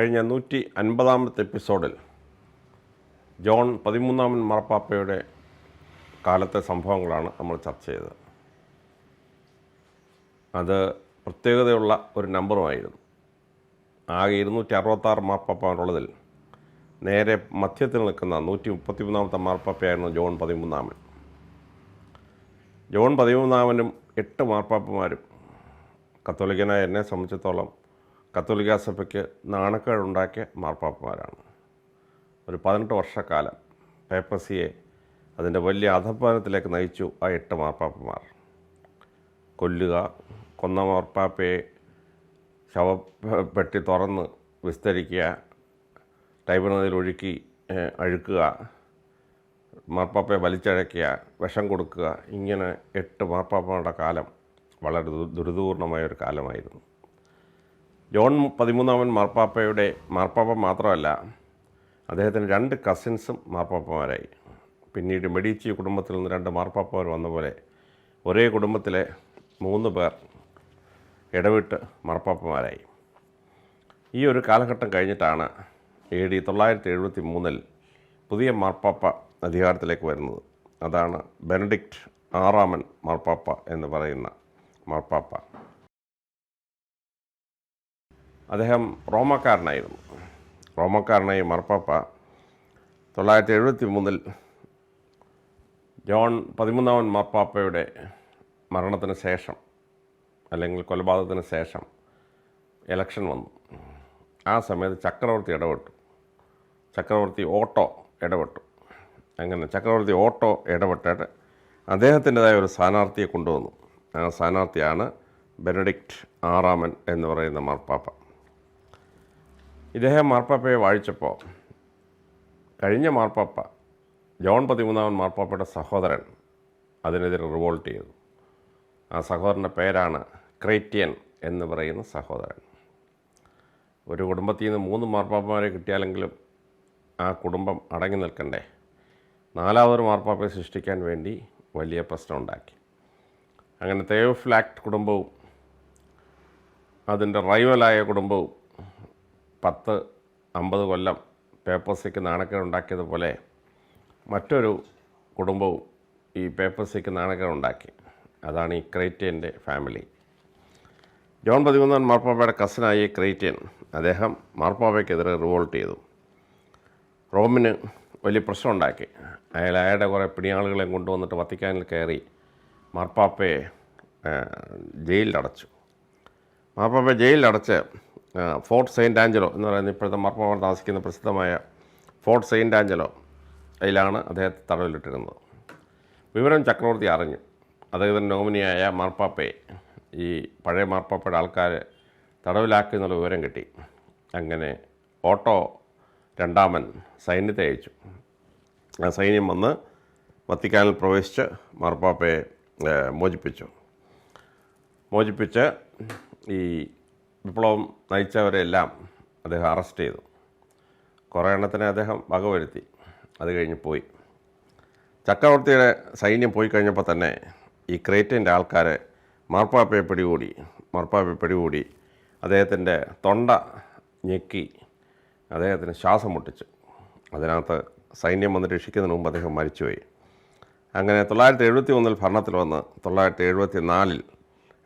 കഴിഞ്ഞ 150-ാമത്തെ എപ്പിസോഡിൽ ജോൺ 13-ാമൻ മാർപ്പാപ്പയുടെ കാലത്തെ സംഭവങ്ങളാണ് നമ്മൾ ചർച്ച ചെയ്തത്. അത് പ്രത്യേകതയുള്ള ഒരു നമ്പറുമായിരുന്നു. ആകെ 266 മാർപ്പാപ്പമാരുള്ളതിൽ നേരെ മധ്യത്തിൽ നിൽക്കുന്ന 133-ാമത്തെ മാർപ്പാപ്പയായിരുന്നു ജോൺ 13-ാമൻ. ജോൺ 13-ാമനും 8 മാർപ്പാപ്പമാരും കത്തോലിക്കനായ എന്നെ സംബന്ധിച്ചിടത്തോളം കത്തോലിക്ക സഭയ്ക്ക് നാണക്കേടുണ്ടാക്കിയ മാർപ്പാപ്പമാരാണ്. ഒരു 18 വർഷക്കാലം പേപ്പസിയെ അതിൻ്റെ വലിയ അധപ്പതനത്തിലേക്ക് നയിച്ചു ആ 8 മാർപ്പാപ്പമാർ. കൊല്ലുക, കൊന്ന മാർപ്പാപ്പയെ ശവപ്പെട്ടി തുറന്ന് വിസ്തരിക്കുക, ടൈബർ നദിയിൽ ഒഴുക്കി അഴുക്കുക, മാർപ്പാപ്പയെ വലിച്ചഴയ്ക്കുക, വിഷം കൊടുക്കുക, ഇങ്ങനെ 8 മാർപ്പാപ്പമാരുടെ കാലം വളരെ ദുരിതപൂർണമായൊരു കാലമായിരുന്നു. ജോൺ 13-ാമൻ മാർപ്പാപ്പ മാത്രമല്ല, അദ്ദേഹത്തിന് 2 കസിൻസും മാർപ്പാപ്പമാരായി. പിന്നീട് മെഡിച്ചി കുടുംബത്തിൽ നിന്ന് 2 മാർപ്പാപ്പമാർ വന്ന പോലെ ഒരേ കുടുംബത്തിലെ 3 പേർ ഇടവിട്ട് മാർപ്പാപ്പമാരായി. ഈ ഒരു കാലഘട്ടം കഴിഞ്ഞിട്ടാണ് AD 973 പുതിയ മാർപ്പാപ്പ അധികാരത്തിലേക്ക് വരുന്നത്. അതാണ് ബെനഡിക്റ്റ് 6-ാമൻ മാർപ്പാപ്പ എന്ന് പറയുന്ന മാർപ്പാപ്പ. അദ്ദേഹം റോമക്കാരനായ മാർപ്പാപ്പ 973 ജോൺ 13-ാമൻ മാർപ്പാപ്പയുടെ മരണത്തിന് ശേഷം അല്ലെങ്കിൽ കൊലപാതകത്തിന് ശേഷം ഇലക്ഷൻ വന്നു. ആ സമയത്ത് ചക്രവർത്തി ഓട്ടോ ഇടപെട്ടു. അങ്ങനെ ചക്രവർത്തി ഓട്ടോ ഇടപെട്ടിട്ട് അദ്ദേഹത്തിൻ്റെതായ ഒരു സ്ഥാനാർത്ഥിയെ കൊണ്ടുവന്നു. ആ സ്ഥാനാർത്ഥിയാണ് ബെനഡിക്റ്റ് 6-ാമൻ എന്ന് പറയുന്ന മാർപ്പാപ്പ. ഇദ്ദേഹം മാർപ്പാപ്പയെ വാഴിച്ചപ്പോൾ കഴിഞ്ഞ മാർപ്പാപ്പ ജോൺ 13-ാമൻ മാർപ്പാപ്പയുടെ സഹോദരൻ അതിനെതിരെ റിവോൾട്ട് ചെയ്തു. ആ സഹോദരൻ്റെ പേരാണ് ക്രേറ്റിയൻ എന്ന് പറയുന്ന സഹോദരൻ. ഒരു കുടുംബത്തിൽ നിന്ന് 3 മാർപ്പാപ്പമാരെ കിട്ടിയാലെങ്കിലും ആ കുടുംബം അടങ്ങി നിൽക്കണ്ടേ. 4ാമതൊരു മാർപ്പാപ്പയെ സൃഷ്ടിക്കാൻ വേണ്ടി വലിയ പ്രശ്നം ഉണ്ടാക്കി. അങ്ങനെ തെയോഫിലാക്ട് കുടുംബവും അതിൻ്റെ റൈവലായ കുടുംബവും 10-50 കൊല്ലം പേപ്പസിക്ക് നാണക്കേടുണ്ടാക്കിയതുപോലെ മറ്റൊരു കുടുംബവും ഈ പേപ്പസിക്ക് നാണക്കേടുണ്ടാക്കി. അതാണ് ഈ ക്രേറ്റിയൻ്റെ ഫാമിലി. ജോൺ 13-ാമൻ മാർപ്പാപ്പയുടെ കസിനായ ക്രേറ്റിയൻ അദ്ദേഹം മാർപ്പാപ്പയ്ക്കെതിരെ റിവോൾട്ട് ചെയ്തു. റോമിന് വലിയ പ്രശ്നമുണ്ടാക്കി. അയാളുടെ കുറേ പിണിയാളുകളെയും കൊണ്ടുവന്നിട്ട് വത്തിക്കാനിൽ കയറി മാർപ്പാപ്പയെ ജയിലിലടച്ചു. മാർപ്പാപ്പയെ ജയിലിലടച്ച് ഫോർട്ട് സെയിൻറ്റ് ആഞ്ചലോ എന്ന് പറയുന്ന ഇപ്പോഴത്തെ മാർപ്പാപ്പ താമസിക്കുന്ന പ്രസിദ്ധമായ ഫോർട്ട് സെയിൻറ്റ് ആഞ്ചലോ, അതിലാണ് അദ്ദേഹത്തെ തടവിലിട്ടിരുന്നത്. വിവരം ചക്രവർത്തി അറിഞ്ഞു. അദ്ദേഹത്തിൻ്റെ നോമിനിയായ മാർപ്പാപ്പയെ ഈ പഴയ മാർപ്പാപ്പയുടെ ആൾക്കാർ തടവിലാക്കി എന്നുള്ള വിവരം കിട്ടി. അങ്ങനെ ഓട്ടോ 2-ാമൻ സൈന്യത്തെ അയച്ചു. ആ സൈന്യം വന്ന് വത്തിക്കാനിൽ പ്രവേശിച്ച് മാർപ്പാപ്പയെ മോചിപ്പിച്ച് ഈ വിപ്ലവം നയിച്ചവരെല്ലാം അദ്ദേഹം അറസ്റ്റ് ചെയ്തു. കുറേ എണ്ണത്തിനെ അദ്ദേഹം വകവരുത്തി. അത് കഴിഞ്ഞ് പോയി. ചക്രവർത്തിയുടെ സൈന്യം പോയി കഴിഞ്ഞപ്പോൾ തന്നെ ഈ ക്രേറ്റിയൻ്റെ ആൾക്കാർ മാർപ്പാപ്പയെ പിടികൂടി അദ്ദേഹത്തിൻ്റെ തൊണ്ട ഞെക്കി അദ്ദേഹത്തിന് ശ്വാസം മുട്ടിച്ചു. അതിനകത്ത് സൈന്യം വന്ന് രക്ഷിക്കുന്നതിന് മുമ്പ് അദ്ദേഹം മരിച്ചുപോയി. അങ്ങനെ 971 ഭരണത്തിൽ വന്ന് 974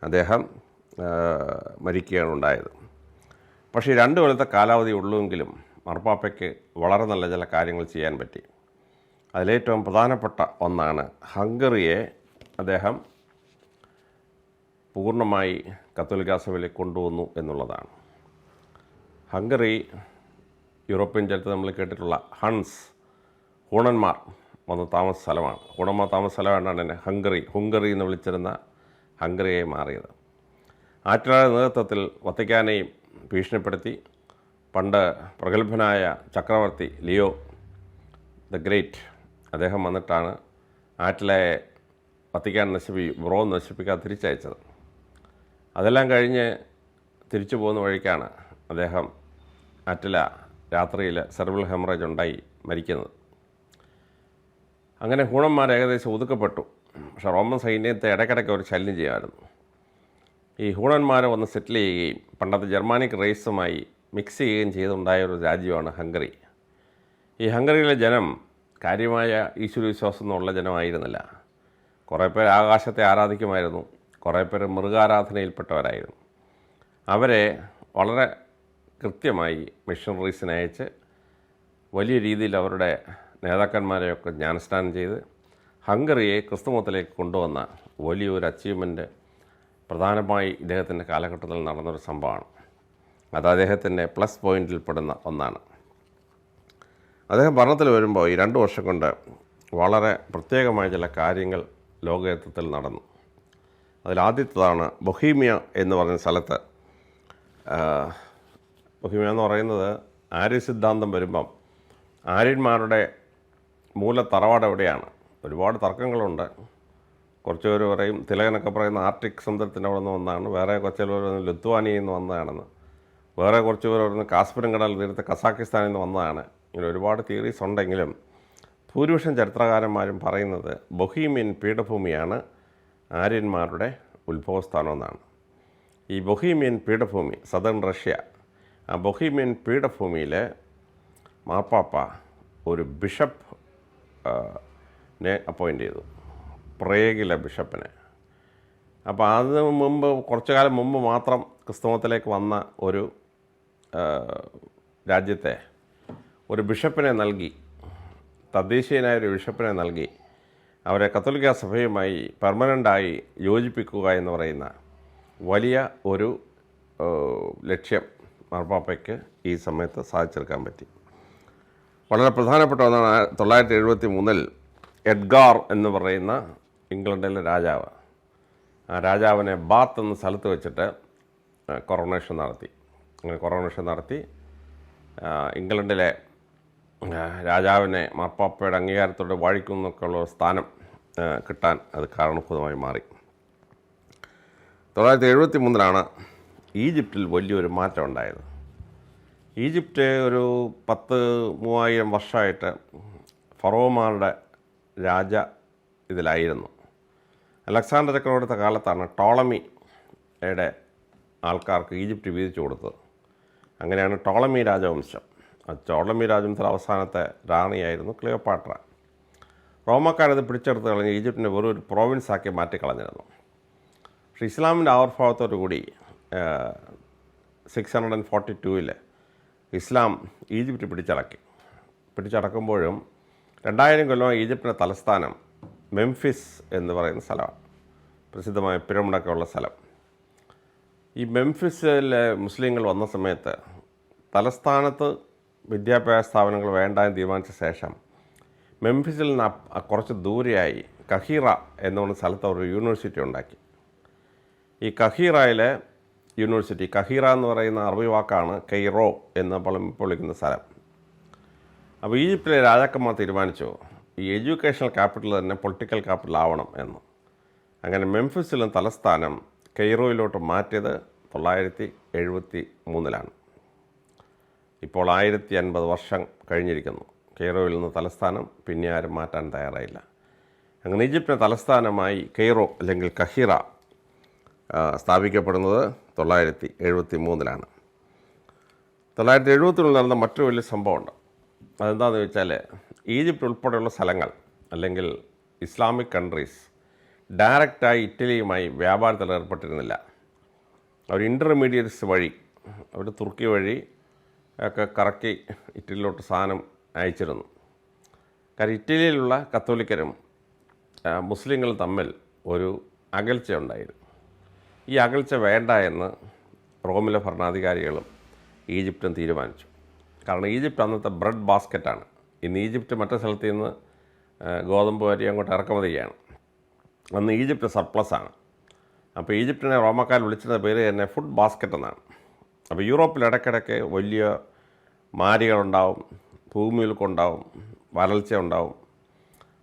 അദ്ദേഹം മരിക്കുകയാണ് ഉണ്ടായത്. പക്ഷേ 2 കൊല്ലത്തെ കാലാവധി ഉള്ളുവെങ്കിലും മാർപ്പാപ്പയ്ക്ക് വളരെ നല്ല ചില കാര്യങ്ങൾ ചെയ്യാൻ പറ്റി. അതിലേറ്റവും പ്രധാനപ്പെട്ട ഒന്നാണ് ഹംഗറിയെ അദ്ദേഹം പൂർണ്ണമായി കത്തോലിക്ക സഭയിലേക്ക് കൊണ്ടുവന്നു എന്നുള്ളതാണ്. ഹംഗറി യൂറോപ്യൻ ചരിത്രത്തിൽ നമ്മൾ കേട്ടിട്ടുള്ള ഹൂണന്മാർ വന്ന താമസ സ്ഥലമാണ്. ഹൂണന്മാർ താമസ സ്ഥലമായിട്ടാണ് തന്നെ ഹുങ്കറി എന്ന് വിളിച്ചിരുന്ന ഹംഗറിയായി മാറിയത്. ആറ്റലായുടെ നേതൃത്വത്തിൽ വത്തിക്കാനെയും ഭീഷണിപ്പെടുത്തി പണ്ട് പ്രഗത്ഭനായ ചക്രവർത്തി ലിയോ ദ ഗ്രേറ്റ് അദ്ദേഹം വന്നിട്ടാണ് ആറ്റലയെ വത്തിക്കാൻ റോം നശിപ്പിക്കാതെ തിരിച്ചയച്ചത്. അതെല്ലാം കഴിഞ്ഞ് തിരിച്ചു പോകുന്ന വഴിക്കാണ് അദ്ദേഹം ആറ്റല രാത്രിയിൽ സെർബൽ ഹെമറേജ് ഉണ്ടായി മരിക്കുന്നത്. അങ്ങനെ ഹൂണന്മാർ ഏകദേശം ഒതുക്കപ്പെട്ടു. പക്ഷേ റോമൻ സൈന്യത്തെ ഇടയ്ക്കിടയ്ക്ക് ഒരു ശല്യം ചെയ്യുമായിരുന്നു. ഈ ഹൂണന്മാരെ വന്ന് സെറ്റിൽ ചെയ്യുകയും പണ്ടത്തെ ജർമാനിക് റേസുമായി മിക്സ് ചെയ്യുകയും ചെയ്തുണ്ടായ ഒരു രാജ്യമാണ് ഹംഗറി. ഈ ഹംഗറിയിലെ ജനം കാര്യമായ ഈശ്വരവിശ്വാസം എന്നുള്ള ജനമായിരുന്നില്ല. കുറേ പേർ ആകാശത്തെ ആരാധിക്കുമായിരുന്നു, കുറേ പേർ മൃഗാരാധനയിൽപ്പെട്ടവരായിരുന്നു. അവരെ വളരെ കൃത്യമായി മിഷണറീസിനെ അയച്ച് വലിയ രീതിയിൽ അവരുടെ നേതാക്കന്മാരെയൊക്കെ ജ്ഞാനസ്നാനം ചെയ്ത് ഹംഗറിയെ ക്രിസ്തുമതത്തിലേക്ക് കൊണ്ടുവന്ന വലിയൊരു അച്ചീവ്മെൻറ്റ് പ്രധാനമായി ഇദ്ദേഹത്തിൻ്റെ കാലഘട്ടത്തിൽ നടന്നൊരു സംഭവമാണ്. അത് അദ്ദേഹത്തിൻ്റെ പ്ലസ് പോയിൻറ്റിൽപ്പെടുന്ന ഒന്നാണ്. അദ്ദേഹം ഭരണത്തിൽ വരുമ്പോൾ ഈ 2 വർഷം കൊണ്ട് വളരെ പ്രത്യേകമായ ചില കാര്യങ്ങൾ ലോകയുദ്ധത്തിൽ നടന്നു. അതിലാദ്യത്തേതാണ് ബൊഹീമിയ എന്ന് പറയുന്ന സ്ഥലത്ത്. ബൊഹീമിയ എന്ന് പറയുന്നത് ആര്യ സിദ്ധാന്തം വരുമ്പം ആര്യന്മാരുടെ മൂല തറവാട് എവിടെയാണ്? ഒരുപാട് തർക്കങ്ങളുണ്ട്. കുറച്ച് പേർ പറയും തിലകനൊക്കെ പറയുന്ന ആർട്ടിക് സമുദ്രത്തിൻ്റെ അവിടെ നിന്ന് വന്നതാണ്, വേറെ കുറച്ച് പേർ പറയുന്നത് ലിത്വാനിയയിൽ നിന്ന് വന്നതാണെന്ന്, വേറെ കുറച്ച് പേർ പറയുന്നത് കാസ്പിയൻ കടൽ തീരത്ത് കസാക്കിസ്ഥാനിൽ നിന്ന് വന്നതാണ്. ഇങ്ങനെ ഒരുപാട് തിയറീസ് ഉണ്ടെങ്കിലും ഭൂരിപക്ഷം ചരിത്രകാരന്മാരും പറയുന്നത് ബൊഹീമിയൻ പീഠഭൂമിയാണ് ആര്യന്മാരുടെ ഉത്ഭവസ്ഥാനമെന്നാണ്. ഈ ബൊഹീമിയൻ പീഠഭൂമി സദേൺ റഷ്യ, ആ ബൊഹീമിയൻ പീഠഭൂമിയിൽ മാർപ്പാപ്പ ഒരു ബിഷപ്പ് അപ്പോയിൻ്റ് ചെയ്തു, പ്രേഗിലെ ബിഷപ്പിനെ. അപ്പോൾ അതിന് മുമ്പ് കുറച്ചു കാലം മുമ്പ് മാത്രം ക്രിസ്തുമതത്തിലേക്ക് വന്ന ഒരു രാജ്യത്തെ ഒരു ബിഷപ്പിനെ നൽകി, തദ്ദേശീയനായ ഒരു ബിഷപ്പിനെ നൽകി അവരെ കത്തോലിക്ക സഭയുമായി പെർമനൻ്റായി യോജിപ്പിക്കുക എന്ന് പറയുന്ന വലിയ ഒരു ലക്ഷ്യം മാർപ്പാപ്പയ്ക്ക് ഈ സമയത്ത് സാധിച്ചെടുക്കാൻ പറ്റി. വളരെ പ്രധാനപ്പെട്ട ഒന്നാണ് 973 എഡ്ഗാർ എന്ന് പറയുന്ന ഇംഗ്ലണ്ടിലെ രാജാവ്. ആ രാജാവിനെ ബാത്ത് എന്ന സ്ഥലത്ത് വെച്ചിട്ട് കൊറോണേഷൻ നടത്തി. അങ്ങനെ കൊറോണേഷൻ നടത്തി ഇംഗ്ലണ്ടിലെ രാജാവിനെ മാർപ്പാപ്പയുടെ അംഗീകാരത്തോടെ വാഴിക്കുന്നൊക്കെയുള്ള സ്ഥാനം കിട്ടാൻ അത് കാരണഭൂതമായി മാറി. 973 ഈജിപ്തിൽ വലിയൊരു മാറ്റം ഉണ്ടായത്. ഈജിപ്റ്റ് ഒരു 10,000-3000 വർഷമായിട്ട് ഫറോമാരുടെ ഇതിലായിരുന്നു. അലക്സാണ്ടർ ചക്രവർത്തിയുടെ കാലത്താണ് ടോളമിയുടെ ആൾക്കാർക്ക് ഈജിപ്റ്റ് വീതിച്ചു കൊടുത്തത്. അങ്ങനെയാണ് ടോളമി രാജവംശം. ആ ടോളമി രാജവംശത്തിലെ അവസാനത്തെ റാണിയായിരുന്നു ക്ലിയോപാട്ര. റോമക്കാരത് പിടിച്ചെടുത്ത് കളഞ്ഞ് ഈജിപ്തിനെ വെറും ഒരു പ്രോവിൻസാക്കി മാറ്റിക്കളഞ്ഞിരുന്നു. പക്ഷേ ഇസ്ലാമിൻ്റെ ആവിർഭാവത്തോടു കൂടി 642 ഇസ്ലാം ഈജിപ്റ്റ് പിടിച്ചടക്കുമ്പോഴും 2000 കൊല്ലം ഈജിപ്തിൻ്റെ തലസ്ഥാനം മെംഫിസ് എന്ന് പറയുന്ന സ്ഥലമാണ്, പ്രസിദ്ധമായ പിരമിഡൊക്കെ ഉള്ള സ്ഥലം. ഈ മെംഫിസിലെ മുസ്ലിങ്ങൾ വന്ന സമയത്ത് തലസ്ഥാനത്ത് വിദ്യാഭ്യാസ സ്ഥാപനങ്ങൾ വേണ്ട എന്ന് തീരുമാനിച്ച ശേഷം മെംഫിസിൽ നിന്ന് കുറച്ച് ദൂരെയായി കഹീറ എന്ന് പറയുന്ന സ്ഥലത്ത് ഒരു യൂണിവേഴ്സിറ്റി ഉണ്ടാക്കി. ഈ കഹീറയിലെ യൂണിവേഴ്സിറ്റി, കഹീറ എന്ന് പറയുന്ന അറബി വാക്കാണ് കെയ്റോ എന്ന് വിളിക്കുന്ന സ്ഥലം. അപ്പോൾ ഈജിപ്തിലെ രാജാക്കന്മാർ തീരുമാനിച്ചു ഈ എഡ്യൂക്കേഷണൽ ക്യാപിറ്റൽ തന്നെ പൊളിറ്റിക്കൽ ക്യാപിറ്റൽ ആവണം എന്ന്. അങ്ങനെ മെംഫിസിലും തലസ്ഥാനം കെയ്റോയിലോട്ട് മാറ്റിയത് 973. ഇപ്പോൾ 1050 വർഷം കഴിഞ്ഞിരിക്കുന്നു. കെയ്റോയിൽ നിന്ന് തലസ്ഥാനം പിന്നെ ആരും മാറ്റാൻ തയ്യാറായില്ല. അങ്ങനെ ഈജിപ്തിൻ്റെ തലസ്ഥാനമായി കെയ്റോ അല്ലെങ്കിൽ കഹീറ സ്ഥാപിക്കപ്പെടുന്നത് 973. 970 നടന്ന മറ്റൊരു വലിയ സംഭവമുണ്ട്. അതെന്താണെന്ന് ചോദിച്ചാൽ ഈജിപ്റ്റ് ഉൾപ്പെടെയുള്ള സ്ഥലങ്ങൾ അല്ലെങ്കിൽ ഇസ്ലാമിക് കൺട്രീസ് ഡയറക്റ്റായി ഇറ്റലിയുമായി വ്യാപാരത്തിൽ ഏർപ്പെട്ടിരുന്നില്ല. അവർ ഇൻ്റർമീഡിയറ്റ്സ് വഴി, അവർ തുർക്കി വഴി ഒക്കെ കറക്കി ഇറ്റലിയിലോട്ട് സാധനം അയച്ചിരുന്നു. കാരണം ഇറ്റലിയിലുള്ള കത്തോലിക്കരും മുസ്ലിങ്ങളും തമ്മിൽ ഒരു അകൽച്ച ഉണ്ടായിരുന്നു. ഈ അകൽച്ച വേണ്ട എന്ന് റോമിലെ ഭരണാധികാരികളും ഈജിപ്തും തീരുമാനിച്ചു. കാരണം ഈജിപ്റ്റ് അന്നത്തെ ബ്രെഡ് ബാസ്ക്കറ്റാണ്. ഇന്ന് ഈജിപ്റ്റ് മറ്റു സ്ഥലത്ത് നിന്ന് ഗോതമ്പ് വരി അങ്ങോട്ട് ഇറക്കുമതി ചെയ്യാണ്. അന്ന് ഈജിപ്റ്റ് സർപ്ലസാണ്. അപ്പോൾ ഈജിപ്റ്റിനെ റോമക്കാർ വിളിച്ചിരുന്ന പേര് തന്നെ ഫുഡ് ബാസ്ക്കറ്റ് എന്നാണ്. അപ്പോൾ യൂറോപ്പിൽ ഇടയ്ക്കിടയ്ക്ക് വലിയ മാരികളുണ്ടാവും, ഭൂമിയിൽക്കുണ്ടാവും, വരൾച്ച ഉണ്ടാവും.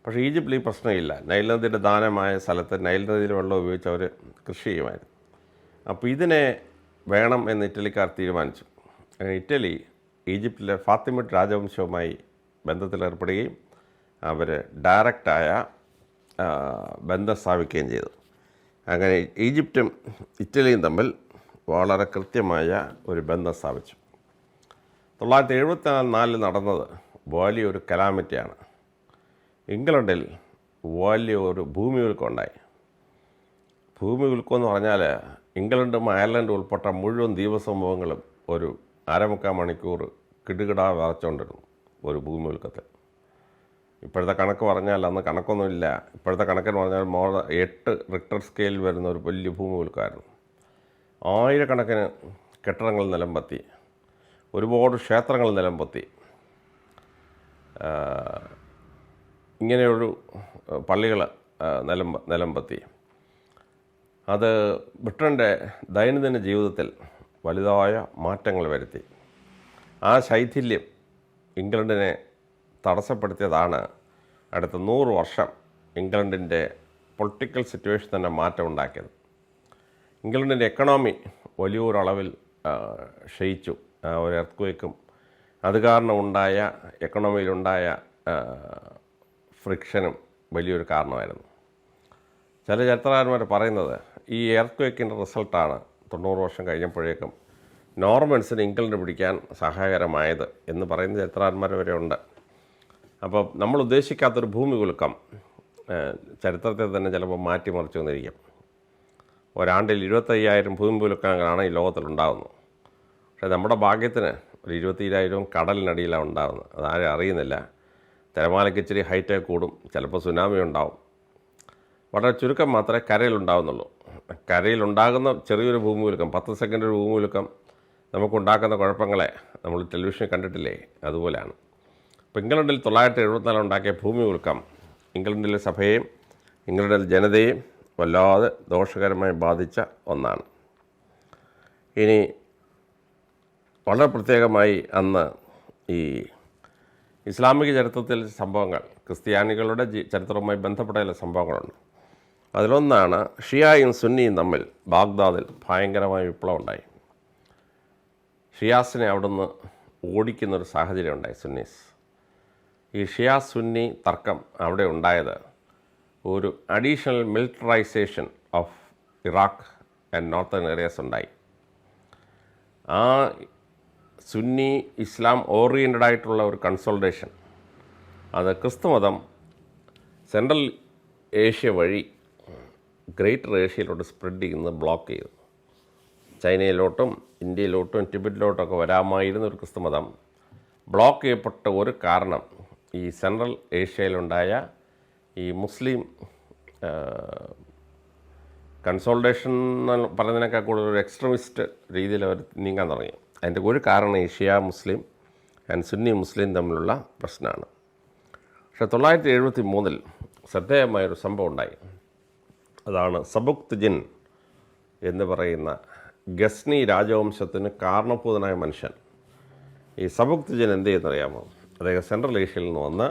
പക്ഷേ ഈജിപ്തിൽ ഈ പ്രശ്നമില്ല. നൈൽ നദിയുടെ ദാനമായ സ്ഥലത്ത് നൈൽ നദിയിലെ വെള്ളം ഉപയോഗിച്ച് അവർ കൃഷി ചെയ്യുമായിരുന്നു. അപ്പോൾ ഇതിനെ വേണം എന്ന് ഇറ്റലിക്കാർ തീരുമാനിച്ചു. ഇറ്റലി ഈജിപ്തിലെ ഫാത്തിമിഡ് രാജവംശവുമായി ബന്ധത്തിലേർപ്പെടുകയും അവർ ഡയറക്റ്റായ ബന്ധം സ്ഥാപിക്കുകയും ചെയ്തു. അങ്ങനെ ഈജിപ്തും ഇറ്റലിയും തമ്മിൽ വളരെ കൃത്യമായ ഒരു ബന്ധം സ്ഥാപിച്ചു. 1974 നടന്നത് വലിയൊരു കലാമിറ്റിയാണ്. ഇംഗ്ലണ്ടിൽ വലിയൊരു ഭൂമി കുലുക്കം ഉണ്ടായി. ഭൂമി കുലുക്കം എന്ന് പറഞ്ഞാൽ ഇംഗ്ലണ്ടും അയർലൻഡും ഉൾപ്പെട്ട മുഴുവൻ ദ്വീപസമൂഹങ്ങളും ഒരു അരമുക്കാൽ മണിക്കൂർ കിടുകിടാ വിറച്ചുകൊണ്ടിരുന്നു ഒരു ഭൂമി കുലുക്കത്തിൽ. ഇപ്പോഴത്തെ കണക്ക് പറഞ്ഞാൽ അന്ന് കണക്കൊന്നുമില്ല. ഇപ്പോഴത്തെ കണക്കെന്ന് പറഞ്ഞാൽ 8 റിക്ടർ സ്കെയിൽ വരുന്ന ഒരു വലിയ ഭൂമി കുലുക്കമായിരുന്നു. ആയിരക്കണക്കിന് കെട്ടിടങ്ങൾ നിലംപൊത്തി, ഒരുപാട് ക്ഷേത്രങ്ങൾ നിലംപൊത്തി, ഇങ്ങനെയൊരു പള്ളികൾ നിലംപൊത്തി. അത് ബ്രിട്ടൻ്റെ ദൈനംദിന ജീവിതത്തിൽ വലുതായ മാറ്റങ്ങൾ വരുത്തി. ആ ശൈഥില്യം ഇംഗ്ലണ്ടിനെ തടസ്സപ്പെടുത്തിയതാണ് അടുത്ത 100 വർഷം ഇംഗ്ലണ്ടിൻ്റെ പൊളിറ്റിക്കൽ സിറ്റുവേഷൻ തന്നെ മാറ്റം ഉണ്ടാക്കിയത്. ഇംഗ്ലണ്ടിൻ്റെ എക്കണോമി വലിയൊരളവിൽ ക്ഷയിച്ചു. ഒരു എർത്ത്ക്വേക്കും അത് കാരണം ഉണ്ടായ എക്കണോമിയിലുണ്ടായ ഫ്രിക്ഷനും വലിയൊരു കാരണമായിരുന്നു. ചില ചരിത്രകാരന്മാർ പറയുന്നത് ഈ എർത്ത്ക്വേക്കിൻ്റെ റിസൾട്ടാണ് 90 വർഷം കഴിഞ്ഞപ്പോഴേക്കും നോർമൻസിന് ഇംഗ്ലണ്ട് പിടിക്കാൻ സഹായകരമായത് എന്ന് പറയുന്ന ചരിത്രകാരന്മാർ വരെ ഉണ്ട്. അപ്പോൾ നമ്മൾ ഉദ്ദേശിക്കാത്തൊരു ഭൂമി കുലുക്കം ചരിത്രത്തെ തന്നെ ചിലപ്പോൾ മാറ്റിമറിച്ചു വന്നിരിക്കും. ഒരാണ്ടിൽ 25,000 ഭൂമി കുലുക്കങ്ങളാണ് ഈ ലോകത്തിലുണ്ടാകുന്നത്. പക്ഷേ നമ്മുടെ ഭാഗ്യത്തിന് ഒരു 22,000 കടലിനടിയിലാണ് ഉണ്ടാകുന്നത്. അതാരും അറിയുന്നില്ല. തിരമാലയ്ക്ക് ഇച്ചിരി ഹൈറ്റ് കൂടും, ചിലപ്പോൾ സുനാമി ഉണ്ടാവും. വളരെ ചുരുക്കം മാത്രമേ കരയിലുണ്ടാകുന്നുള്ളൂ. കരയിലുണ്ടാകുന്ന ചെറിയൊരു ഭൂമി കുലുക്കം, 10 സെക്കൻഡ് ഒരു ഭൂമി കുലുക്കം നമുക്കുണ്ടാക്കുന്ന കുഴപ്പങ്ങളെ നമ്മൾ ടെലിവിഷനിൽ കണ്ടിട്ടില്ലേ, അതുപോലെയാണ്. ഇപ്പോൾ ഇംഗ്ലണ്ടിൽ 1974 ഉണ്ടാക്കിയ ഭൂമി കുലുക്കം ഇംഗ്ലണ്ടിലെ സഭയെയും ഇംഗ്ലണ്ടിലെ ജനതയെയും വല്ലാതെ ദോഷകരമായി ബാധിച്ച ഒന്നാണ്. ഇനി വളരെ പ്രത്യേകമായി അന്ന് ഈ ഇസ്ലാമിക ചരിത്രത്തിൽ സംഭവങ്ങൾ, ക്രിസ്ത്യാനികളുടെ ചരിത്രവുമായി ബന്ധപ്പെട്ട ചില സംഭവങ്ങളുണ്ട്. അതിലൊന്നാണ് ഷിയായും സുന്നിയും തമ്മിൽ ബാഗ്ദാദിൽ ഭയങ്കരമായ വിപ്ലവം ഉണ്ടായി. ഷിയാസിനെ അവിടുന്ന് ഓടിക്കുന്നൊരു സാഹചര്യം ഉണ്ടായി. സുന്നീസ്, ഈ ഷിയാ സുന്നി തർക്കം അവിടെ ഉണ്ടായത് ഒരു additional militarisation of Iraq and northern areas ഉണ്ടായി. ആ സുന്നി ഇസ്ലാം ഓറിയൻറ്റഡ് ആയിട്ടുള്ള ഒരു കൺസോൾട്ടേഷൻ അത് ക്രിസ്തുമതം സെൻട്രൽ ഏഷ്യ വഴി ഗ്രേറ്റർ ഏഷ്യയിലോട്ട് സ്പ്രെഡ് ചെയ്യുന്നത് ബ്ലോക്ക് ചെയ്തു. ചൈനയിലോട്ടും ഇന്ത്യയിലോട്ടും ടിബറ്റിലോട്ടൊക്കെ വരാമായിരുന്ന ഒരു ക്രിസ്തുമതം ബ്ലോക്ക് ചെയ്യപ്പെട്ട ഒരു കാരണം ഈ സെൻട്രൽ ഏഷ്യയിലുണ്ടായ ഈ മുസ്ലിം കൺസോൾട്ടേഷൻ എന്ന് പറയുന്നതിനേക്കാൾ കൂടുതൽ ഒരു എക്സ്ട്രീമിസ്റ്റ് രീതിയിൽ അവർ നീങ്ങാൻ തുടങ്ങി. അതിൻ്റെ ഒരു കാരണം ഈ ഷിയ മുസ്ലിം ആൻഡ് സുന്നി മുസ്ലിം തമ്മിലുള്ള പ്രശ്നമാണ്. പക്ഷേ 1973 ശ്രദ്ധേയമായൊരു സംഭവം ഉണ്ടായി. അതാണ് സബുക്ത്-ജിൻ എന്ന് പറയുന്ന ഗസ്നി രാജവംശത്തിന് കാരണഭൂതനായ മനുഷ്യൻ. ഈ സബുക്ത്-ജിൻ എന്ത് ചെയ്യുന്നറിയാമോ? അദ്ദേഹം സെൻട്രൽ ഏഷ്യയിൽ നിന്ന് വന്ന്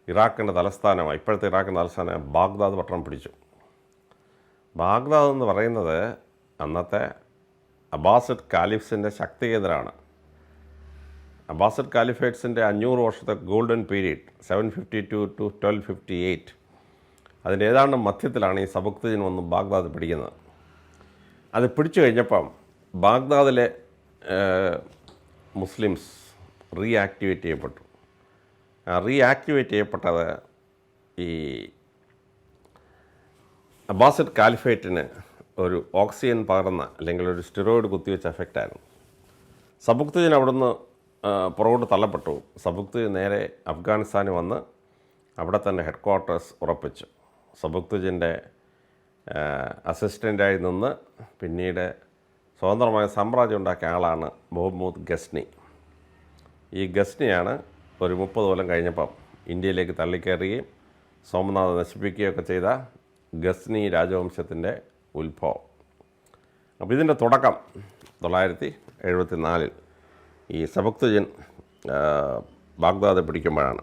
ഇറാഖിൻ്റെ തലസ്ഥാനമായി, ഇപ്പോഴത്തെ ഇറാഖിൻ്റെ തലസ്ഥാനമായ ബാഗ്ദാദ് പട്ടണം പിടിച്ചു. ബാഗ്ദാദ് എന്ന് പറയുന്നത് അന്നത്തെ അബ്ബാസിഡ് കാലിഫ്സിൻ്റെ ശക്തി കേന്ദ്രമാണ്. അബ്ബാസിഡ് കാലിഫേറ്റ്സിൻ്റെ 500 വർഷത്തെ ഗോൾഡൻ പീരീഡ് 752 to 1258, അതിൻ്റെ ഏതാണ്ട് മധ്യത്തിലാണ് ഈ സബുക്ത്-ജിൻ വന്ന് ബാഗ്ദാദ് പിടിക്കുന്നത്. അത് പിടിച്ചു കഴിഞ്ഞപ്പം ബാഗ്ദാദിലെ മുസ്ലിംസ് റീആക്ടിവേറ്റ് ചെയ്യപ്പെട്ടു. റീആക്ടിവേറ്റ് ചെയ്യപ്പെട്ടത് ഈ അബ്ബാസിഡ് കാലിഫേറ്റിന് ഒരു ഓക്സിജൻ പകർന്ന അല്ലെങ്കിൽ ഒരു സ്റ്റിറോയിഡ് കുത്തിവെച്ച എഫക്റ്റായിരുന്നു. സബുക്ത്-ജിൻ അവിടുന്ന് പുറകോട്ട് തള്ളപ്പെട്ടു. സബുക്ത്-ജിൻ നേരെ അഫ്ഗാനിസ്ഥാനിൽ വന്ന് അവിടെ തന്നെ ഹെഡ് ക്വാർട്ടേഴ്സ് ഉറപ്പിച്ചു. സബുക്ത്-ജിൻ്റെ അസിസ്റ്റൻ്റായി നിന്ന് പിന്നീട് സ്വതന്ത്രമായ സാമ്രാജ്യം ഉണ്ടാക്കിയ ആളാണ് മുഹമ്മദ് ഗസ്നി. ഈ ഗസ്നിയാണ് ഒരു 30 കൊല്ലം കഴിഞ്ഞപ്പം ഇന്ത്യയിലേക്ക് തള്ളിക്കയറുകയും സോമനാഥ് നശിപ്പിക്കുകയൊക്കെ ചെയ്ത ഗസ്നി രാജവംശത്തിൻ്റെ ഉത്ഭവം. അപ്പോൾ ഇതിൻ്റെ തുടക്കം 1974 ഈ സബുക്ത്-ജിൻ ബാഗ്ദാദ് പിടിക്കുമ്പോഴാണ്.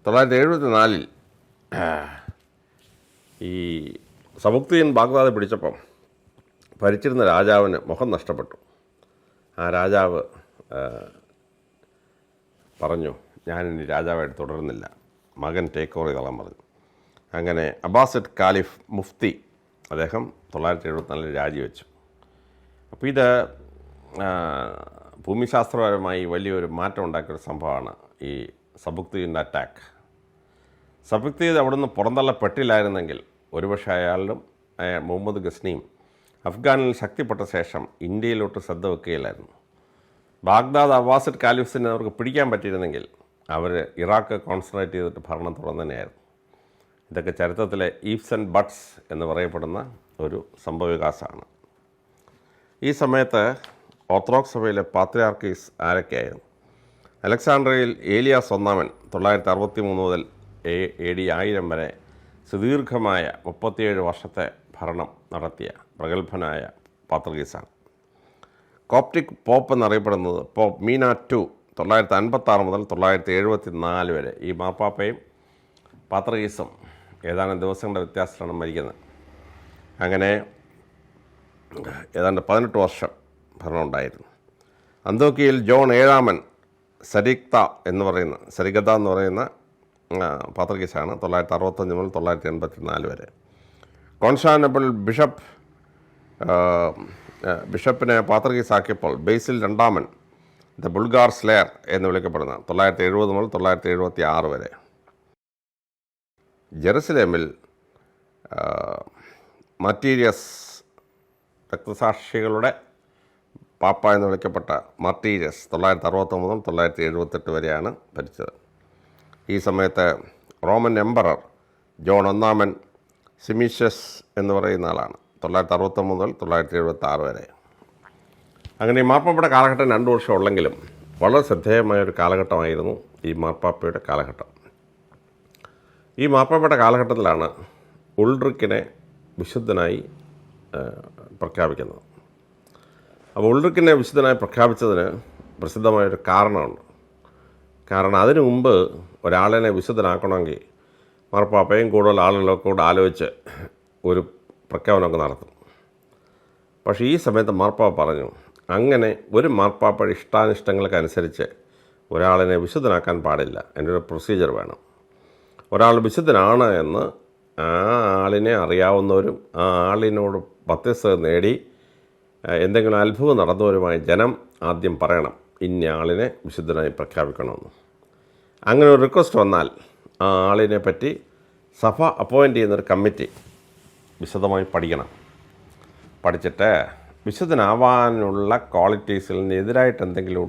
1974 ഈ സബുക്ത്-ജിൻ ബാഗ്ദാദ് പിടിച്ചപ്പം ഭരിച്ചിരുന്ന രാജാവിന് മുഖം നഷ്ടപ്പെട്ടു. ആ രാജാവ് പറഞ്ഞു, ഞാനിനി രാജാവായിട്ട് തുടരുന്നില്ല, മകൻ ടേക്ക് ഓവർ ചെയ്തോളാൻ പറഞ്ഞു. അങ്ങനെ അബ്ബാസിഡ് കാലിഫ് മുഫ്തി അദ്ദേഹം 1974 രാജിവെച്ചു. അപ്പോൾ ഇത് ഭൂമിശാസ്ത്രപരമായി വലിയൊരു മാറ്റം ഉണ്ടാക്കിയൊരു സംഭവമാണ് ഈ സബുക്തീൻ്റെ അറ്റാക്ക്. സബുക്തീൻ അവിടെ നിന്ന് പുറന്തള്ളപ്പെട്ടില്ലായിരുന്നെങ്കിൽ ഒരുപക്ഷെ അയാളും മുഹമ്മദ് ഗസ്നിയും അഫ്ഗാനിൽ ശക്തിപ്പെട്ട ശേഷം ഇന്ത്യയിലോട്ട് ശ്രദ്ധ വെക്കുകയില്ലായിരുന്നു. ബാഗ്ദാദ് അബ്ബാസിഡ് കാലിഫ്സിനെ അവർക്ക് പിടിക്കാൻ പറ്റിയിരുന്നെങ്കിൽ അവർ ഇറാഖ് കോൺസെൻട്രേറ്റ് ചെയ്തിട്ട് ഭരണം തുടർന്നു തന്നെയായിരുന്നു. ഇതൊക്കെ ചരിത്രത്തിലെ ഈഫ്സ് ആൻഡ് ബട്ട്സ് എന്ന് പറയപ്പെടുന്ന ഒരു സംഭവവികാസമാണ്. ഈ സമയത്ത് ഓർത്തഡോക്സ് സഭയിലെ പാത്രിയാർക്കീസ് ആരൊക്കെയായിരുന്നു? അലക്സാണ്ട്രിയയിൽ ഏലിയാസ് ഒന്നാമൻ 963 മുതൽ AD 1000 വരെ സുദീർഘമായ 37 വർഷത്തെ ഭരണം നടത്തിയ പ്രഗത്ഭനായ പാത്രികീസാണ്. കോപ്റ്റിക് പോപ്പ് എന്നറിയപ്പെടുന്നത് പോപ്പ് മീന II 956 മുതൽ 974 വരെ. ഈ മാർപ്പാപ്പയും പാത്രികീസും ഏതാനും ദിവസങ്ങളുടെ വ്യത്യാസത്തിലാണ് മരിക്കുന്നത്. അങ്ങനെ ഏതാണ്ട് 18 വർഷം ഭരണം ഉണ്ടായിരുന്നു. അന്തോക്കിയയിൽ ജോൺ 7 സരിഗത എന്ന് പറയുന്ന പാത്രികീസാണ് 965 മുതൽ 984 വരെ. കോൺസ്റ്റാന്റിനോപ്പിൾ ബിഷപ്പിനെ പാത്രികീസാക്കിയപ്പോൾ ബേസിൽ 2 ദ ബുൾഗാർ സ്ലെയർ എന്ന് വിളിക്കപ്പെടുന്ന 970 മുതൽ 976 വരെ. ജെറുസലേമിൽ മർട്ടീരിയസ് രക്തസാക്ഷികളുടെ പാപ്പ എന്ന് വിളിക്കപ്പെട്ട മർട്ടീരിയസ് 969 മുതൽ 978 വരെയാണ് ഭരിച്ചത്. ഈ സമയത്ത് റോമൻ എംപറർ ജോൺ 1 സിമീഷ്യസ് എന്ന് പറയുന്ന ആളാണ് 969 മുതൽ 976 വരെ. അങ്ങനെ ഈ മാർപ്പാപ്പയുടെ കാലഘട്ടം 2 വർഷം ഉള്ളെങ്കിലും വളരെ ശ്രദ്ധേയമായൊരു കാലഘട്ടമായിരുന്നു ഈ മാർപ്പാപ്പയുടെ കാലഘട്ടം. ഈ മാർപ്പാപ്പയുടെ കാലഘട്ടത്തിലാണ് ഉൾറിക്കിനെ വിശുദ്ധനായി പ്രഖ്യാപിക്കുന്നത്. അപ്പോൾ ഉൾറിക്കിനെ വിശുദ്ധനായി പ്രഖ്യാപിച്ചതിന് പ്രസിദ്ധമായൊരു കാരണമുണ്ട്. കാരണം അതിനു മുമ്പ് ഒരാളിനെ വിശുദ്ധനാക്കണമെങ്കിൽ മാർപ്പാപ്പയും കൂടുതൽ ആളുകളൊക്കെ കൂടെ ആലോചിച്ച് ഒരു പ്രഖ്യാപനമൊക്കെ നടത്തും. പക്ഷേ ഈ സമയത്ത് മാർപ്പാപ്പ പറഞ്ഞു, അങ്ങനെ ഒരു മാർപ്പാപ്പയുടെ ഇഷ്ടാനിഷ്ടങ്ങൾക്കനുസരിച്ച് ഒരാളിനെ വിശുദ്ധനാക്കാൻ പാടില്ല. അതിൻ്റെ ഒരു പ്രൊസീജിയർ വേണം. ഒരാൾ വിശുദ്ധനാണ് എന്ന് ആ ആളിനെ അറിയാവുന്നവരും ആ ആളിനോട് മധ്യസ്ഥത നേടി എന്തെങ്കിലും അത്ഭുതം നടന്നവരുമായ ജനം ആദ്യം പറയണം ഇന്ന ആളിനെ വിശുദ്ധനായി പ്രഖ്യാപിക്കണമെന്ന്. അങ്ങനെ ഒരു റിക്വസ്റ്റ് വന്നാൽ ആ ആളിനെ പറ്റി സഭ അപ്പോയിൻ്റ് ചെയ്യുന്നൊരു കമ്മിറ്റി വിശദമായി പഠിക്കണം. പഠിച്ചിട്ട് വിശുദ്ധനാവാനുള്ള ക്വാളിറ്റീസിൽ നിന്ന് എതിരായിട്ട് എന്തെങ്കിലും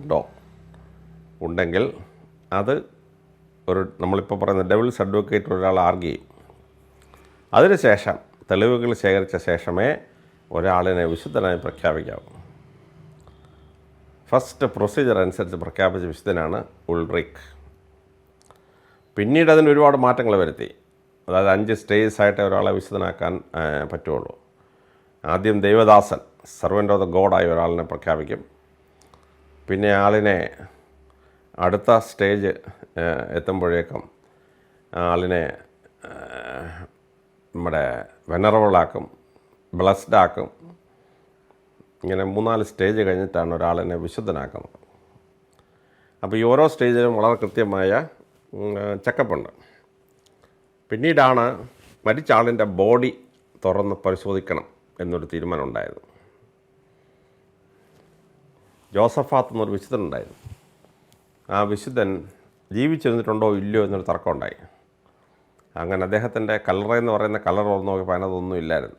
ഉണ്ടെങ്കിൽ അത് നമ്മളിപ്പോൾ പറയുന്ന ഡെവിൾസ് അഡ്വക്കേറ്റ് ഒരാൾ ആർഗ്യ ചെയ്യും. അതിനുശേഷം തെളിവുകൾ ശേഖരിച്ച ശേഷമേ ഒരാളിനെ വിശുദ്ധനായി പ്രഖ്യാപിക്കാവൂ. ഫസ്റ്റ് പ്രൊസീജിയർ അനുസരിച്ച് പ്രഖ്യാപിച്ച വിശുദ്ധനാണ് ഉൾറിക്ക്. പിന്നീട് അതിന് ഒരുപാട് മാറ്റങ്ങൾ വരുത്തി. അതായത് 5 സ്റ്റേജസ് ആയിട്ട് ഒരാളെ വിശുദ്ധനാക്കാൻ പറ്റുള്ളൂ. ആദ്യം ദൈവദാസൻ, സർവൻ്റ് ഓഫ് ദ ഗോഡായി ഒരാളിനെ പ്രഖ്യാപിക്കും. പിന്നെ ആളിനെ അടുത്ത സ്റ്റേജ് എത്തുമ്പോഴേക്കും ആളിനെ നമ്മുടെ വെനറബിളാക്കും, ബ്ലസ്ഡാക്കും. ഇങ്ങനെ 3-4 സ്റ്റേജ് കഴിഞ്ഞിട്ടാണ് ഒരാളിനെ വിശുദ്ധനാക്കുന്നത്. അപ്പോൾ ഈ ഓരോ സ്റ്റേജിലും വളരെ കൃത്യമായ ചെക്കപ്പുണ്ട്. പിന്നീടാണ് മരിച്ച ആളിൻ്റെ ബോഡി തുറന്ന് പരിശോധിക്കണം എന്നൊരു തീരുമാനം ഉണ്ടായിരുന്നു. ജോസഫാത്ത് എന്നൊരു വിശുദ്ധനുണ്ടായിരുന്നു. ആ വിശുദ്ധൻ ജീവിച്ചിരുന്നിട്ടുണ്ടോ ഇല്ലയോ എന്നൊരു തർക്കമുണ്ടായി. അങ്ങനെ അദ്ദേഹത്തിൻ്റെ കല്ലറയെന്ന് പറയുന്ന കല്ലറ തുറന്ന് നോക്കിയപ്പോൾ അതിനകത്തൊന്നും ഇല്ലായിരുന്നു.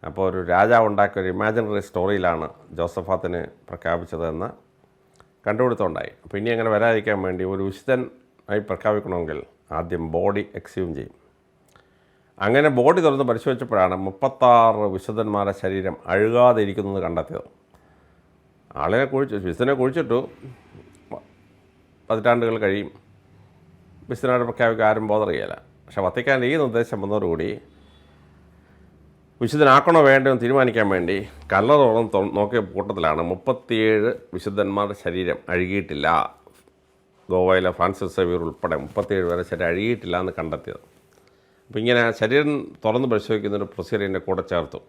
അപ്പോൾ ഒരു രാജാവ് ഉണ്ടാക്കിയ ഒരു ഇമാജിനറി സ്റ്റോറിയിലാണ് ജോസഫാത്തിനെ പ്രഖ്യാപിച്ചതെന്ന് കണ്ടുപിടുത്തമുണ്ടായി. അപ്പോൾ ഇനി അങ്ങനെ വരാതിരിക്കാൻ വേണ്ടി ഒരു വിശുദ്ധൻ ആയി പ്രഖ്യാപിക്കണമെങ്കിൽ ആദ്യം ബോഡി എക്സ്യൂം ചെയ്യും. അങ്ങനെ ബോഡി തുറന്ന് പരിശോധിച്ചപ്പോഴാണ് 36 വിശുദ്ധന്മാരുടെ ശരീരം അഴുകാതെ ഇരിക്കുന്നത് കണ്ടെത്തിയത്. വിശുദ്ധനെ കുഴിച്ചിട്ടു, പതിറ്റാണ്ടുകൾ കഴിയും, വിശുദ്ധനായിട്ട് പ്രഖ്യാപിക്കാൻ ആരും ബോധറിയില്ല. പക്ഷെ വത്തിക്കാൻ്റെ ഈ നിർദ്ദേശം വന്നതോടുകൂടി വിശുദ്ധനാക്കണോ വേണ്ടോ എന്ന് തീരുമാനിക്കാൻ വേണ്ടി കല്ലറോളം നോക്കിയ കൂട്ടത്തിലാണ് 37 വിശുദ്ധന്മാരുടെ ശരീരം അഴുകിയിട്ടില്ല. ഗോവയിലെ ഫ്രാൻസിസ് സേവിയർ ഉൾപ്പെടെ 37 പേരെ ശരീരം അഴുകിയിട്ടില്ല എന്ന് കണ്ടെത്തിയത്. അപ്പോൾ ഇങ്ങനെ ശരീരം തുറന്ന് പരിശോധിക്കുന്നൊരു പ്രൊസീജിയറിൻ്റെ കൂടെ ചേർത്തു.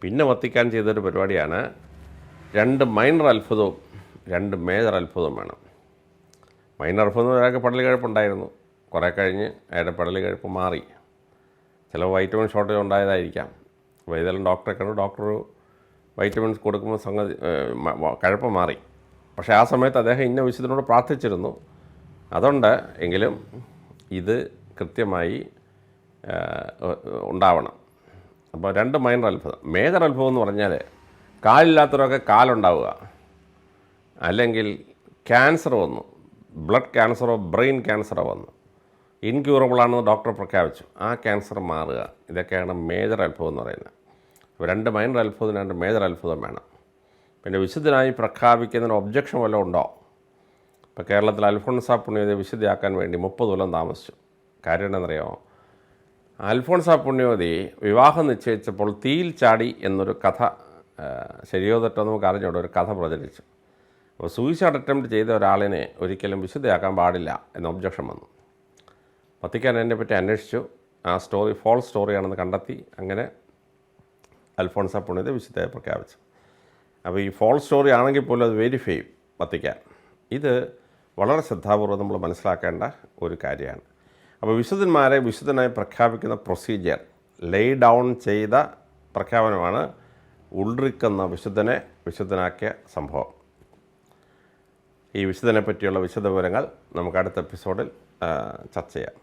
പിന്നെ വത്തിക്കാൻ ചെയ്തൊരു പരിപാടിയാണ് 2 മൈനർ അത്ഭുതവും 2 മേജർ അത്ഭുതവും വേണം. മൈനർ അത്ഭുതം ഒരാൾക്ക് പടലി കഴുപ്പുണ്ടായിരുന്നു. കുറേ കഴിഞ്ഞ് അയാളുടെ പടലി കഴുപ്പ് മാറി. ചില വൈറ്റമിൻ ഷോർട്ടേജ് ഉണ്ടായതായിരിക്കാം. അപ്പോൾ ഇതെല്ലാം ഡോക്ടറെ കണ്ടു. ഡോക്ടർ വൈറ്റമിൻസ് കൊടുക്കുമ്പോൾ സംഗതി കഴപ്പ് മാറി. പക്ഷേ ആ സമയത്ത് അദ്ദേഹം ഇന്ന വിശുദ്ധനോട് പ്രാർത്ഥിച്ചിരുന്നു. അതുകൊണ്ട് എങ്കിലും ഇത് കൃത്യമായി ഉണ്ടാവണം. അപ്പോൾ 2 മൈനർ അത്ഭുതം. മേജർ അത്ഭുതം എന്ന് പറഞ്ഞാൽ കാലില്ലാത്തവരൊക്കെ കാലുണ്ടാവുക, അല്ലെങ്കിൽ ക്യാൻസർ വന്നു, ബ്ലഡ് ക്യാൻസറോ ബ്രെയിൻ ക്യാൻസറോ വന്നു, ഇൻക്യൂറബിളാണെന്ന് ഡോക്ടർ പ്രഖ്യാപിച്ചു, ആ ക്യാൻസർ മാറുക. ഇതൊക്കെയാണ് മേജർ അത്ഭുതം എന്ന് പറയുന്നത്. അപ്പോൾ 2 മൈനർ അത്ഭുതം, 2 മേജർ അത്ഭുതം വേണം. പിന്നെ വിശുദ്ധനായി പ്രഖ്യാപിക്കുന്നതിന് ഒബ്ജക്ഷൻ വല്ലതും ഉണ്ടോ? ഇപ്പോൾ കേരളത്തിൽ അൽഫോൺസ പുണ്യവതിയെ വിശുദ്ധയാക്കാൻ വേണ്ടി 30 കൊല്ലം താമസിച്ചു. കാര്യം എന്താണെന്നറിയാമോ? അൽഫോൺസ പുണ്യവതി വിവാഹം നിശ്ചയിച്ചപ്പോൾ തീയിൽ ചാടി എന്നൊരു കഥ, ശരിയോ തെറ്റോ നമുക്ക് അറിഞ്ഞൂടെ, ഒരു കഥ പ്രചരിച്ചു. അപ്പോൾ സൂയിസൈഡ് അറ്റംപ്റ്റ് ചെയ്ത ഒരാളിനെ ഒരിക്കലും വിശുദ്ധയാക്കാൻ പാടില്ല എന്ന ഒബ്ജക്ഷൻ വന്നു. വത്തിക്കാൻ അതിനെപ്പറ്റി അന്വേഷിച്ചു. ആ സ്റ്റോറി ഫോൾസ് സ്റ്റോറിയാണെന്ന് കണ്ടെത്തി. അങ്ങനെ അൽഫോൺസ പുണ്യവതി വിശുദ്ധയായി പ്രഖ്യാപിച്ചു. അപ്പോൾ ഈ ഫോൾസ് സ്റ്റോറി ആണെങ്കിൽ പോലും അത് വെരിഫൈ ചെയ്യും വത്തിക്കാൻ. ഇത് വളരെ ശ്രദ്ധാപൂർവ്വം നമ്മൾ മനസ്സിലാക്കേണ്ട ഒരു കാര്യമാണ്. അപ്പോൾ വിശുദ്ധന്മാരെ വിശുദ്ധനായി പ്രഖ്യാപിക്കുന്ന പ്രൊസീജിയർ, ലേ ഡൗൺ ചെയ്ത പ്രഖ്യാപനമാണ് ഉൾറിക് എന്ന വിശുദ്ധനെ വിശുദ്ധനാക്കിയ സംഭവം. ഈ വിശുദ്ധനെ പറ്റിയുള്ള വിശദ വിവരങ്ങൾ നമുക്ക് അടുത്ത എപ്പിസോഡിൽ ചർച്ച ചെയ്യാം.